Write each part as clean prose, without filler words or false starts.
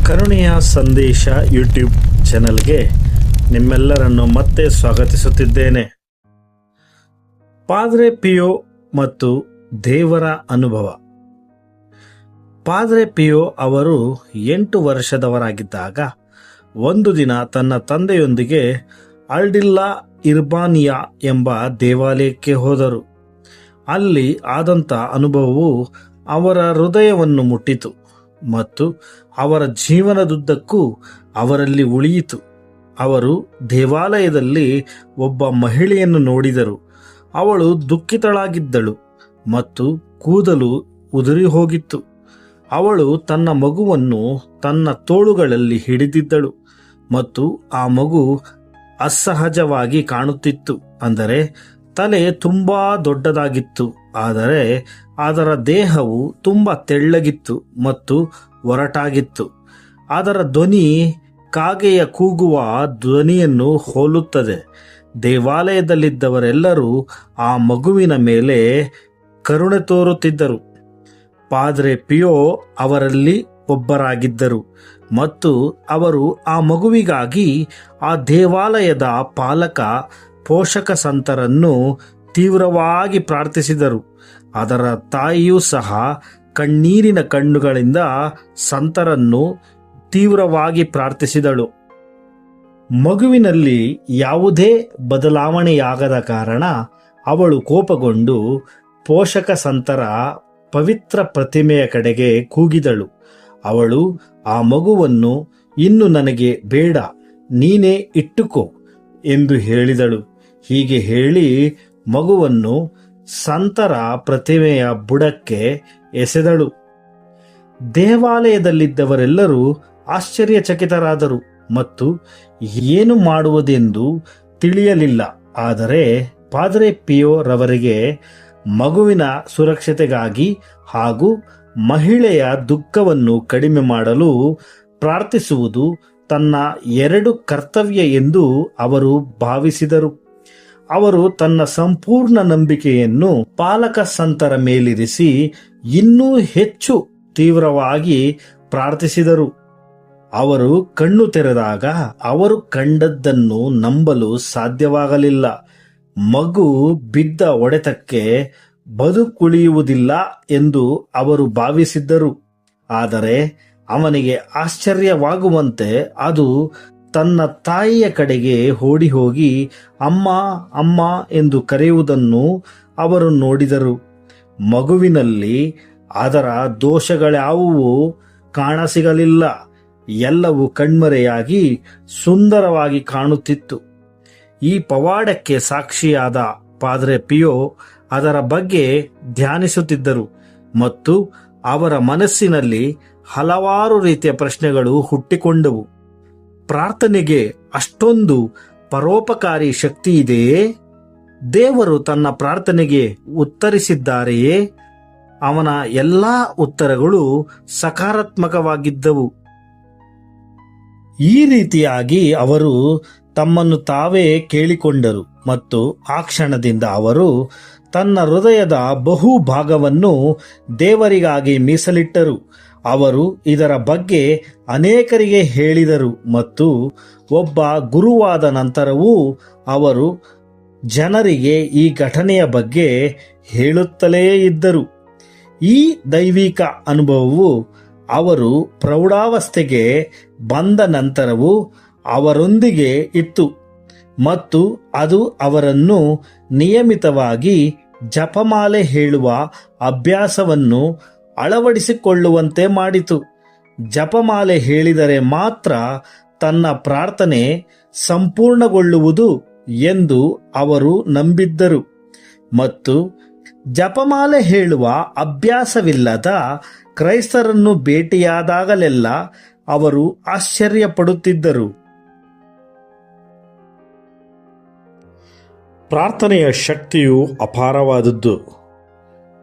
ಕರುಣೆಯ ಸಂದೇಶ ಯೂಟ್ಯೂಬ್ ಚಾನೆಲ್ಗೆ ನಿಮ್ಮೆಲ್ಲರನ್ನು ಮತ್ತೆ ಸ್ವಾಗತಿಸುತ್ತಿದ್ದೇನೆ. ಪಾದ್ರೆ ಪಿಯೋ ಮತ್ತು ದೇವರ ಅನುಭವ. ಪಾದ್ರೆ ಪಿಯೋ ಅವರು 8 ವರ್ಷದವರಾಗಿದ್ದಾಗ ಒಂದು ದಿನ ತನ್ನ ತಂದೆಯೊಂದಿಗೆ ಅಲ್ಡಿಲ್ಲಾ ಇರ್ಬಾನಿಯಾ ಎಂಬ ದೇವಾಲಯಕ್ಕೆ ಹೋದರು. ಅಲ್ಲಿ ಆದಂಥ ಅನುಭವವು ಅವರ ಹೃದಯವನ್ನು ಮುಟ್ಟಿತು ಮತ್ತು ಅವರ ಜೀವನದುದ್ದಕ್ಕೂ ಅವರಲ್ಲಿ ಉಳಿಯಿತು. ಅವರು ದೇವಾಲಯದಲ್ಲಿ ಒಬ್ಬ ಮಹಿಳೆಯನ್ನು ನೋಡಿದರು. ಅವಳು ದುಃಖಿತಳಾಗಿದ್ದಳು ಮತ್ತು ಕೂದಲು ಉದುರಿ ಹೋಗಿತ್ತು. ಅವಳು ತನ್ನ ಮಗುವನ್ನು ತನ್ನ ತೋಳುಗಳಲ್ಲಿ ಹಿಡಿದಿದ್ದಳು ಮತ್ತು ಆ ಮಗು ಅಸಹಜವಾಗಿ ಕಾಣುತ್ತಿತ್ತು. ಅಂದರೆ ತಲೆ ತುಂಬಾ ದೊಡ್ಡದಾಗಿತ್ತು, ಆದರೆ ಅದರ ದೇಹವು ತುಂಬ ತೆಳ್ಳಗಿತ್ತು ಮತ್ತು ಒರಟಾಗಿತ್ತು. ಅದರ ಧ್ವನಿ ಕಾಗೆಯ ಕೂಗುವ ಧ್ವನಿಯನ್ನು ಹೋಲುತ್ತದೆ. ದೇವಾಲಯದಲ್ಲಿದ್ದವರೆಲ್ಲರೂ ಆ ಮಗುವಿನ ಮೇಲೆ ಕರುಣೆ ತೋರುತ್ತಿದ್ದರು. ಪಾದ್ರೆ ಪಿಯೋ ಅವರಲ್ಲಿ ಒಬ್ಬರಾಗಿದ್ದರು ಮತ್ತು ಅವರು ಆ ಮಗುವಿಗಾಗಿ ಆ ದೇವಾಲಯದ ಪಾಲಕ ಪೋಷಕ ಸಂತರನ್ನು ತೀವ್ರವಾಗಿ ಪ್ರಾರ್ಥಿಸಿದರು. ಅದರ ತಾಯಿಯೂ ಸಹ ಕಣ್ಣೀರಿನ ಕಣ್ಣುಗಳಿಂದ ಸಂತರನ್ನು ತೀವ್ರವಾಗಿ ಪ್ರಾರ್ಥಿಸಿದಳು. ಮಗುವಿನಲ್ಲಿ ಯಾವುದೇ ಬದಲಾವಣೆಯಾಗದ ಕಾರಣ ಅವಳು ಕೋಪಗೊಂಡು ಪೋಷಕ ಸಂತರ ಪವಿತ್ರ ಪ್ರತಿಮೆಯ ಕಡೆಗೆ ಕೂಗಿದಳು. ಅವಳು ಆ ಮಗುವನ್ನು ಇನ್ನು ನನಗೆ ಬೇಡ, ನೀನೇ ಇಟ್ಟುಕೋ ಎಂದು ಹೇಳಿದಳು. ಹೀಗೆ ಹೇಳಿ ಮಗುವನ್ನು ಸಂತರ ಪ್ರತಿಮೆಯ ಬುಡಕ್ಕೆ ಎಸೆದಳು. ದೇವಾಲಯದಲ್ಲಿದ್ದವರೆಲ್ಲರೂ ಆಶ್ಚರ್ಯಚಕಿತರಾದರು ಮತ್ತು ಏನು ಮಾಡುವುದೆಂದು ತಿಳಿಯಲಿಲ್ಲ. ಆದರೆ ಪಾದ್ರೆ ಪಿಯೋ ರವರಿಗೆ ಮಗುವಿನ ಸುರಕ್ಷತೆಗಾಗಿ ಹಾಗೂ ಮಹಿಳೆಯ ದುಃಖವನ್ನು ಕಡಿಮೆ ಮಾಡಲು ಪ್ರಾರ್ಥಿಸುವುದು ತನ್ನ 2 ಕರ್ತವ್ಯ ಎಂದು ಅವರು ಭಾವಿಸಿದರು. ಅವರು ತನ್ನ ಸಂಪೂರ್ಣ ನಂಬಿಕೆಯನ್ನು ಪಾಲಕ ಸಂತರ ಮೇಲಿರಿಸಿ ಇನ್ನೂ ಹೆಚ್ಚು ತೀವ್ರವಾಗಿ ಪ್ರಾರ್ಥಿಸಿದರು. ಅವರು ಕಣ್ಣು ತೆರೆದಾಗ ಅವರು ಕಂಡದ್ದನ್ನು ನಂಬಲು ಸಾಧ್ಯವಾಗಲಿಲ್ಲ. ಮಗು ಬಿದ್ದ ಹೊಡೆತಕ್ಕೆ ಬದುಕುಳಿಯುವುದಿಲ್ಲ ಎಂದು ಅವರು ಭಾವಿಸಿದ್ದರು. ಆದರೆ ಅವನಿಗೆ ಆಶ್ಚರ್ಯವಾಗುವಂತೆ ಅದು ತನ್ನ ತಾಯಿಯ ಕಡೆಗೆ ಓಡಿ ಹೋಗಿ ಅಮ್ಮ ಅಮ್ಮ ಎಂದು ಕರೆಯುವುದನ್ನು ಅವರು ನೋಡಿದರು. ಮಗುವಿನಲ್ಲಿ ಅದರ ದೋಷಗಳ್ಯಾವುವೂ ಕಾಣಸಿಗಲಿಲ್ಲ. ಎಲ್ಲವೂ ಕಣ್ಮರೆಯಾಗಿ ಸುಂದರವಾಗಿ ಕಾಣುತ್ತಿತ್ತು. ಈ ಪವಾಡಕ್ಕೆ ಸಾಕ್ಷಿಯಾದ ಪಾದ್ರೆ ಪಿಯೋ ಅದರ ಬಗ್ಗೆ ಧ್ಯಾನಿಸುತ್ತಿದ್ದರು ಮತ್ತು ಅವರ ಮನಸ್ಸಿನಲ್ಲಿ ಹಲವಾರು ರೀತಿಯ ಪ್ರಶ್ನೆಗಳು ಹುಟ್ಟಿಕೊಂಡವು. ಪ್ರಾರ್ಥನೆಗೆ ಅಷ್ಟೊಂದು ಪರೋಪಕಾರಿ ಶಕ್ತಿ ಇದೆಯೇ? ದೇವರು ತನ್ನ ಪ್ರಾರ್ಥನೆಗೆ ಉತ್ತರಿಸಿದ್ದಾರೆಯೇ? ಅವನ ಎಲ್ಲ ಉತ್ತರಗಳು ಸಕಾರಾತ್ಮಕವಾಗಿದ್ದವು. ಈ ರೀತಿಯಾಗಿ ಅವರು ತಮ್ಮನ್ನು ತಾವೇ ಕೇಳಿಕೊಂಡರು ಮತ್ತು ಆ ಕ್ಷಣದಿಂದ ಅವರು ತನ್ನ ಹೃದಯದ ಬಹು ಭಾಗವನ್ನು ದೇವರಿಗಾಗಿ ಮೀಸಲಿಟ್ಟರು. ಅವರು ಇದರ ಬಗ್ಗೆ ಅನೇಕರಿಗೆ ಹೇಳಿದರು ಮತ್ತು ಒಬ್ಬ ಗುರುವಾದ ನಂತರವೂ ಅವರು ಜನರಿಗೆ ಈ ಘಟನೆಯ ಬಗ್ಗೆ ಹೇಳುತ್ತಲೇ ಇದ್ದರು. ಈ ದೈವಿಕ ಅನುಭವವು ಅವರು ಪ್ರೌಢಾವಸ್ಥೆಗೆ ಬಂದ ನಂತರವೂ ಅವರೊಂದಿಗೆ ಇತ್ತು ಮತ್ತು ಅದು ಅವರನ್ನು ನಿಯಮಿತವಾಗಿ ಜಪಮಾಲೆ ಹೇಳುವ ಅಭ್ಯಾಸವನ್ನು ಅಳವಡಿಸಿಕೊಳ್ಳುವಂತೆ ಮಾಡಿತು. ಜಪಮಾಲೆ ಹೇಳಿದರೆ ಮಾತ್ರ ತನ್ನ ಪ್ರಾರ್ಥನೆ ಸಂಪೂರ್ಣಗೊಳ್ಳುವುದು ಎಂದು ಅವರು ನಂಬಿದ್ದರು ಮತ್ತು ಜಪಮಾಲೆ ಹೇಳುವ ಅಭ್ಯಾಸವಿಲ್ಲದ ಕ್ರೈಸ್ತರನ್ನು ಭೇಟಿಯಾದಾಗಲೆಲ್ಲ ಅವರು ಆಶ್ಚರ್ಯಪಡುತ್ತಿದ್ದರು. ಪ್ರಾರ್ಥನೆಯ ಶಕ್ತಿಯು ಅಪಾರವಾದದ್ದು.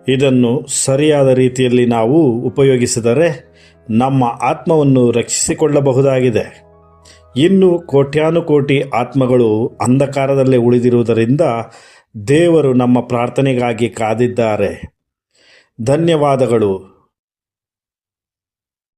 ಇದನ್ನು ಸರಿಯಾದ ರೀತಿಯಲ್ಲಿ ನಾವು ಉಪಯೋಗಿಸಿದರೆ ನಮ್ಮ ಆತ್ಮವನ್ನು ರಕ್ಷಿಸಿಕೊಳ್ಳಬಹುದಾಗಿದೆ. ಇನ್ನು ಕೋಟ್ಯಾನುಕೋಟಿ ಆತ್ಮಗಳು ಅಂಧಕಾರದಲ್ಲೇ ಉಳಿದಿರುವುದರಿಂದ ದೇವರು ನಮ್ಮ ಪ್ರಾರ್ಥನೆಗಾಗಿ ಕಾದಿದ್ದಾರೆ. ಧನ್ಯವಾದಗಳು.